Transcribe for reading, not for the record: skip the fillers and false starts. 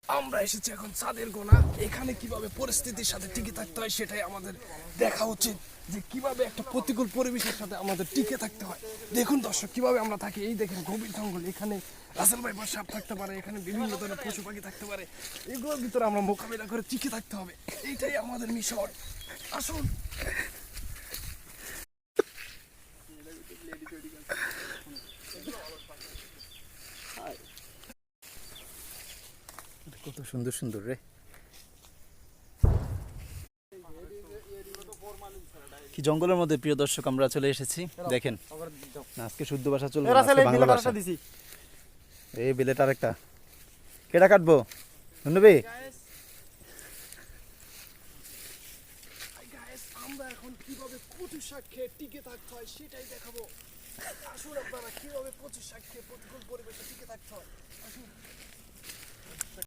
আমরা এসেছি এখন চাঁদের গোনা। এখানে কিভাবে পরিস্থিতির সাথে টিকে থাকতে হয় সেটাই আমাদের দেখা উচিত, যে কিভাবে একটা প্রতিকূল পরিবেশের সাথে আমাদের টিকে থাকতে হয়। দেখুন দর্শক, কিভাবে আমরা থাকি। এই দেখেন গভীর জঙ্গল, এখানে রাসেল ভাইপার সাপ থাকতে পারে, এখানে বিভিন্ন ধরনের পশু পাখি থাকতে পারে। এগুলোর ভিতরে আমরা মোকাবিলা করে টিকে থাকতে হবে, এইটাই আমাদের মিশন। আসুন। কত সুন্দর সুন্দর রে, কি জঙ্গলের মধ্যে প্রিয় দর্শক আমরা চলে এসেছি। দেখেন আজকে শুদ্ধ ভাষা চলবে না, আজকে বাংলা ভাষা। এই বিলেট আরেকটা কেটা কাটবো শুনবি? আমরা এখন কিভাবে কচু শাক খেয়ে টিকে থাকতে হয় সেটাই দেখাবো। আসুন আপনারা, কিভাবে কচু শাক খেয়ে প্রতিকূল পরিবেশে টিকে থাকতে হয়। আসুন।